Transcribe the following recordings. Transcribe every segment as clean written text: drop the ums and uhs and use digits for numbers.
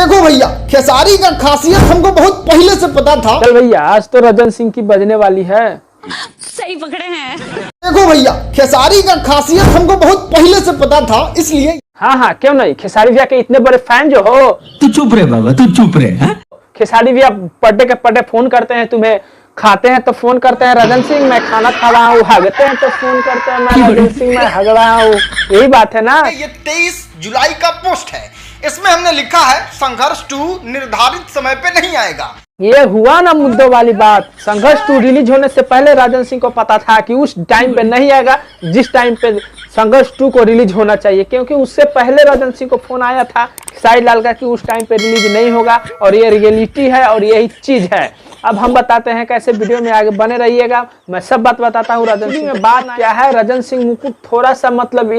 देखो भैया, खेसारी का खासियत हमको बहुत पहले से पता था। चल भैया, आज तो रजन सिंह की बजने वाली है। सही पकड़े हैं। देखो भैया, खेसारी का खासियत हमको बहुत पहले से पता था, इसलिए हाँ, क्यों नहीं। खेसारी भैया के इतने बड़े फैन जो हो। तू चुप रहे बाबा, तू चुप रहे। खेसारी भैया पड्डे के पड्डे फोन करते हैं तुम्हें, खाते हैं तो फोन करते हैं रजन सिंह मैं खाना खा रहा हूँ, हगते हैं तो फोन करते हैं मैं रजन सिंह मैं हग रहा हूँ। यही बात है ना। ये 23 जुलाई का पोस्ट है, इसमें हमने लिखा है संघर्ष 2 निर्धारित समय पे नहीं आएगा। ये हुआ ना मुद्दों वाली बात। संघर्ष 2 रिलीज होने से पहले राजन सिंह को पता था कि उस टाइम पे नहीं आएगा जिस टाइम पे संघर्ष 2 को रिलीज होना चाहिए, क्योंकि उससे पहले राजन सिंह को फोन आया था साइड लाल का कि उस टाइम पे रिलीज नहीं होगा और ये रियलिटी है और यही चीज है। अब हम बताते हैं कैसे, वीडियो में आगे बने रहिएगा, मैं सब बात बताता हूँ। रजन सिंह में बात क्या है, रजन सिंह मुकुट थोड़ा सा मतलब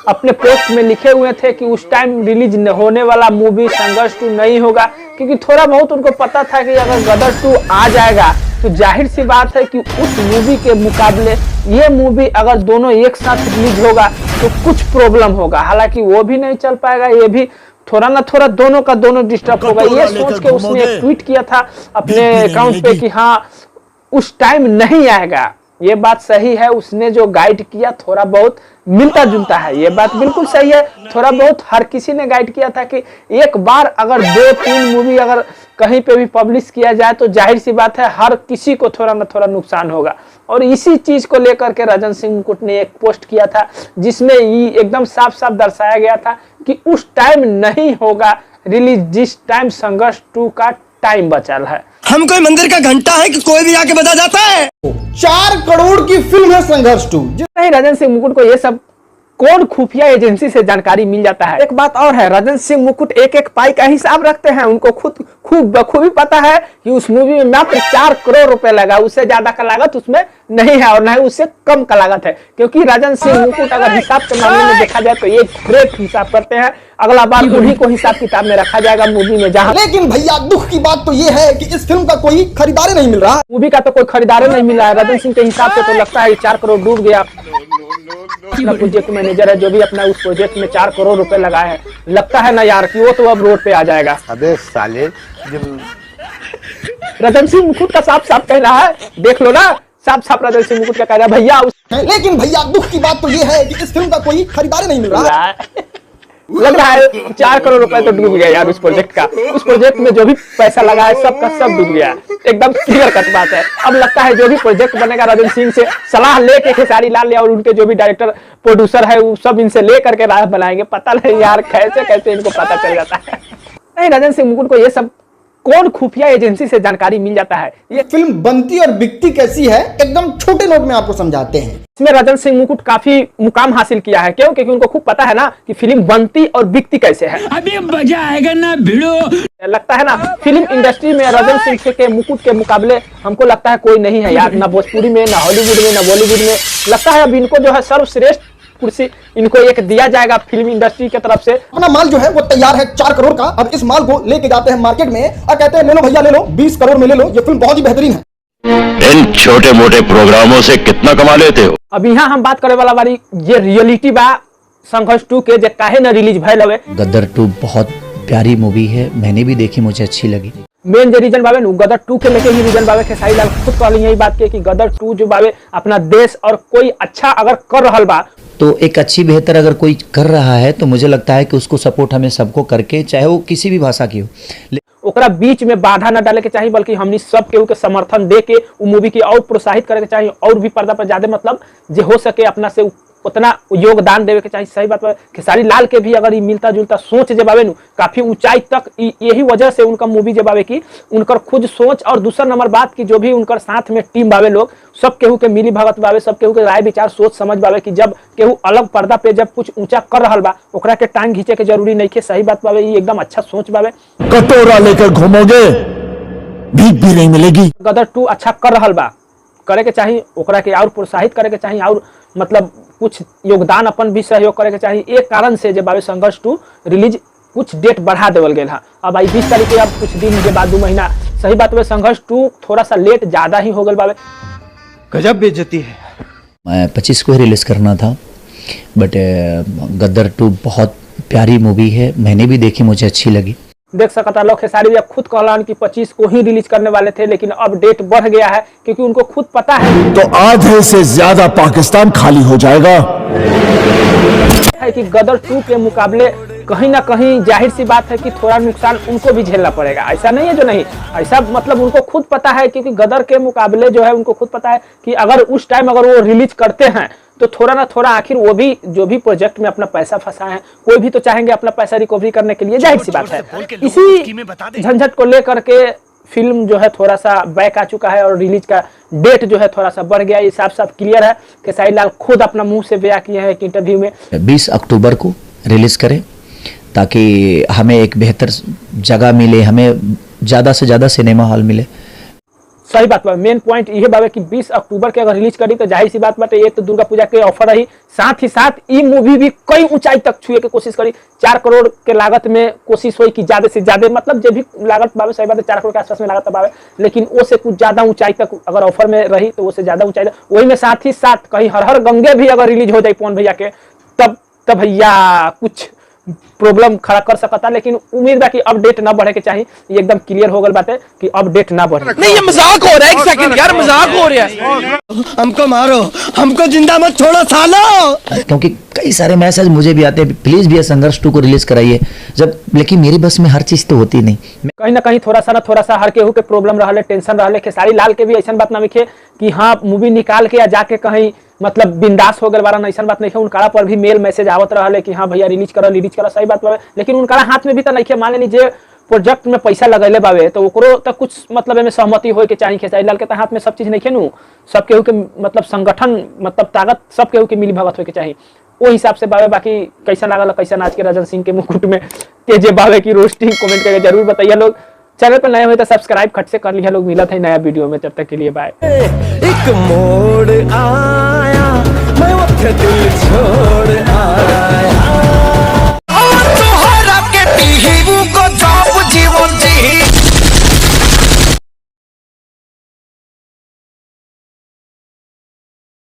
अपने पोस्ट में लिखे हुए थे कि उस टाइम रिलीज होने वाला मूवी संघर्ष 2 नहीं होगा, क्योंकि थोड़ा बहुत उनको पता था कि अगर गदर 2 आ जाएगा तो जाहिर सी बात है कि उस मूवी के मुकाबले ये मूवी अगर दोनों एक साथ रिलीज होगा तो कुछ प्रॉब्लम होगा। हालांकि वो भी नहीं चल पाएगा, ये भी थोड़ा ना थोड़ा दोनों का दोनों डिस्टर्ब होगा। ये सोच के उसने एक ट्वीट किया था अपने अकाउंट पे कि हाँ उस टाइम नहीं आएगा। ये बात सही है, उसने जो गाइड किया थोड़ा बहुत मिलता जुलता है, ये बात बिल्कुल सही है। थोड़ा बहुत हर किसी ने गाइड किया था कि एक बार अगर 2-3 मूवी अगर कहीं पे भी पब्लिश किया जाए तो जाहिर सी बात है हर किसी को थोड़ा ना थोड़ा नुकसान होगा। और इसी चीज को लेकर के रजन सिंह मुकुट ने एक पोस्ट किया था जिसमें ये एकदम साफ साफ दर्शाया गया था कि उस टाइम नहीं होगा रिलीज जिस टाइम संघर्ष 2 का टाइम बचल है। हम कोई मंदिर का घंटा है कि कोई भी आके बता जाता है। 4 करोड़ की फिल्म है संघर्ष 2। नहीं, रजन सिंह मुकुट को ये सब कौन खुफिया एजेंसी से जानकारी मिल जाता है। एक बात और है, रजन सिंह मुकुट एक पाई का हिसाब रखते हैं। उनको खूब बखूबी पता है कि उस मूवी में मात्र 4 करोड़ रुपए लगा, उससे ज्यादा का लागत उसमें नहीं है और न ही उससे कम का लागत है, क्योंकि रजन सिंह मुकुट अगर हिसाब के मामले में देखा जाए तो ये ग्रेट हिसाब करते हैं। अगला बार उन्हीं को हिसाब किताब में रखा जाएगा मूवी में जहाँ। लेकिन भैया दुख की बात तो ये है कि इस फिल्म का कोई खरीदार नहीं मिल रहा। मूवी का तो कोई खरीदार नहीं मिल रहा है। रजन सिंह के हिसाब से तो लगता है 4 करोड़ डूब गया। अपना प्रोजेक्ट मैनेजर है जो भी अपना उस प्रोजेक्ट में 4 करोड़ रुपए लगाए हैं, लगता है ना यार कि वो तो अब रोड पे आ जाएगा। अबे साले, रजन सिंह मुकुट का साफ साफ कहना है, देख लो ना, साफ साफ रजन सिंह मुकुट का कहना है भैया। लेकिन भैया दुख की बात तो ये है कि इस फिल्म का कोई खरीदार नहीं मिल रहा है। लग रहा है 4 करोड़ रुपए तो डूब गया यार उस प्रोजेक्ट का। उस प्रोजेक्ट में जो भी पैसा लगा है सबका सब डूब गया, एकदम क्लियर कट बात है। अब लगता है जो भी प्रोजेक्ट बनेगा रजन सिंह से सलाह लेके खेसारी लाल और उनके जो भी डायरेक्टर प्रोड्यूसर है वो सब इनसे ले करके राह बनाएंगे। पता नहीं यार कैसे इनको पता चल जाता है। नहीं, रजन सिंह मुकुट को ये सब कौन खुफिया एजेंसी से जानकारी मिल जाता है। ये फिल्म बनती और बिकती कैसी है एकदम छोटे नोट में आपको समझाते हैं। इसमें रजन सिंह मुकुट काफी मुकाम हासिल किया है, क्यों? क्योंकि उनको खूब पता है ना कि फिल्म बनती और बिकती कैसे है। अभी मजा आएगा ना भिड़ो। लगता है ना फिल्म इंडस्ट्री में रजन सिंह के मुकुट के मुकाबले हमको लगता है कोई नहीं है यार, ना भोजपुरी में, ना हॉलीवुड में, ना बॉलीवुड में। लगता है अब इनको जो है सर्वश्रेष्ठ कुर्सी इनको एक दिया जाएगा फिल्म इंडस्ट्री की तरफ से। अपना माल जो है वो तैयार है 4 करोड़ का। अब इस माल को लेके जाते हैं मार्केट में और कहते हैं ले लो भैया ले लो, 20 करोड़ में ले लो, ये फिल्म बहुत ही बेहतरीन है। इन छोटे मोटे प्रोग्रामों से कितना कमा लेते हो। अब यहाँ हम बात करे वाला बारी ये रियलिटी बा संघर्ष 2 के जे काहे न रिलीज भइल हवे। गदर 2 बहुत प्यारी मूवी है, मैंने भी देखी, मुझे अच्छी लगी। मेन जो रीजन बावे गदर 2 के लेके ही रीजन बावे खेसारी लाल खुद कहली यही बात के कि गदर 2 जो बावे अपना देश और कोई अच्छा अगर कर रहल बा तो एक अच्छी बेहतर अगर कोई कर रहा है तो मुझे लगता है कि उसको सपोर्ट हमें सबको करके, चाहे वो किसी भी भाषा की हो, ओकरा बीच में बाधा न डाले के चाहिए, बल्कि हमनी सब केहू के समर्थन दे के वो मूवी की और प्रोत्साहित करे के चाहिए और भी पर्दा पर ज्यादा मतलब जो हो सके अपना से उतना योगदान देवे के चाहिए। सही बात है, खेसारी लाल के भी अगर मिलता जुलता सोच जब आवे काफी ऊंचाई तक, यही वजह से उनका मूवी जब आवे की उनकर खुद सोच और दूसरा नंबर बात की जो भी उनकर साथ में टीम बावे लोग सब केहू के मिली भगत बावे, सब केहू के राय विचार सोच समझ बावे कि जब केहू अलग पर्दा पे जब कुछ ऊंचा कर रहा बा ओकरा के टांग घींचे के जरूरी नहीं है। सही बात बावे, ये एकदम अच्छा सोच बावे। कटोरा लेकर घूमोगे भीख भी नहीं मिलेगी। गदर 2 अच्छा कर रहा बा, करे के चाहिए, ओकरा के और प्रोत्साहित करे के चाहिए और मतलब कुछ योगदान अपन भी सहयोग करे के चाहिए। एक कारण से जब संघर्ष 2 रिलीज कुछ डेट बढ़ा देवल गया है। अब आई 20 तारीख के अब कुछ दिन के बाद 2 महीना। सही बात है, संघर्ष 2 थोड़ा सा लेट ज्यादा ही हो गल बावे। गजब बेइज्जती है। मैं 25 को ही रिलीज करना था, बट गदर 2 बहुत प्यारी मूवी है, मैंने भी देखी, मुझे अच्छी लगी। देख सकता लोग खेसारी भैया खुद कहलन कि 25 को ही रिलीज करने वाले थे, लेकिन अब डेट बढ़ गया है क्योंकि उनको खुद पता है तो आधे से ज्यादा पाकिस्तान खाली हो जाएगा कि गदर 2 के मुकाबले कहीं ना कहीं जाहिर सी बात है कि थोड़ा नुकसान उनको भी झेलना पड़ेगा। ऐसा नहीं है जो नहीं, ऐसा मतलब उनको खुद पता है क्योंकि गदर के मुकाबले जो है उनको खुद पता है कि अगर उस टाइम अगर वो रिलीज करते हैं तो थोड़ा ना थोड़ा आखिर वो भी जो भी प्रोजेक्ट में अपना पैसा फंसा है, कोई भी तो चाहेंगे अपना पैसा रिकवरी करने के लिए, जाहिर सी बात है। इसी झंझट को लेकर के फिल्म जो है थोड़ा सा बैक आ चुका है और रिलीज का डेट जो है थोड़ा सा बढ़ गया। ये साफ साफ क्लियर है। खेसारी लाल खुद अपना मुंह से बयां किए हैं एक इंटरव्यू में 20 अक्टूबर को रिलीज करें ताकि हमें एक बेहतर जगह मिले, हमें ज़्यादा से ज़्यादा सिनेमा हॉल मिले। सही बात बा, मेन पॉइंट ये बाबे कि 20 अक्टूबर के अगर रिलीज करी तो जाहिर सी बात बाटे एक तो दुर्गा पूजा के ऑफर रही, साथ ही साथ ये मूवी भी कई ऊंचाई तक छुए के कोशिश करी। 4 करोड़ के लागत में कोशिश हुई कि ज्यादा से ज्यादा, मतलब जो भी लागत बाबे सही बात है 4 करोड़ के आसपास में लागत बाबे, लेकिन वो से कुछ ज्यादा ऊंचाई तक अगर ऑफर में रही तो वो से ज्यादा ऊंचाई तक। वही में साथ ही साथ कहीं हर हर गंगे भी अगर रिलीज हो जाए पवन भैया के तब भैया कुछ प्रॉब्लम खड़ा कर सकता, लेकिन उम्मीद है कि अपडेट ना बढ़े के चाहिए। ये एकदम क्लियर हो गई बात है कि अपडेट ना बढ़े। नहीं ये मजाक हो रहा है, एक सेकंड यार मजाक हो रहा है। हमको मारो, हमको जिंदा मत छोड़ो सालो। क्योंकि कई सारे मैसेज मुझे भी आते हैं, प्लीज भैया संघर्ष 2 को रिलीज कराइए, जब लेकिन मेरी बस में हर चीज तो होती नहीं। कहीं ना कहीं थोड़ा सा हर केहू के प्रॉब्लम रहा, टेंशन रहा। खेसारी लाल के भी ऐसा बात ना लिखे कि हाँ मूवी निकाल के या जाके कहीं मतलब बिंदास हो गए बारा, ऐसा बात नहीं है। उनका पर भी मेल मैसेज आवत रहा कि हाँ भैया रिलीज करो, सही बात बावे, लेकिन उनका हाथ में भी तो नहीं है। मान लीजिए प्रोजेक्ट में पैसा लगैले बावे तो ओकरो तक कुछ मतलब में सहमति होए के चाहिए। खेसारी लाल के हाथ में सब चीज नहीं है नु, सब केहू के मतलब संगठन मतलब ताकत सब केहू के मिली भगत होए के चाहिए, वो हिसाब से बावे। बाकी कैसा लागल कैसा आज के राजन सिंह के मुकुट में तेजे बावे की रोस्टिंग कमेंट करके जरूर बताइए लोग। चैनल पर नए हुए तो सब्सक्राइब खट से कर लिया लोग। मिला था नया वीडियो में, तब तक के लिए बाय। एक मोड़ आया मैं वक्त दिल छोड़ आया।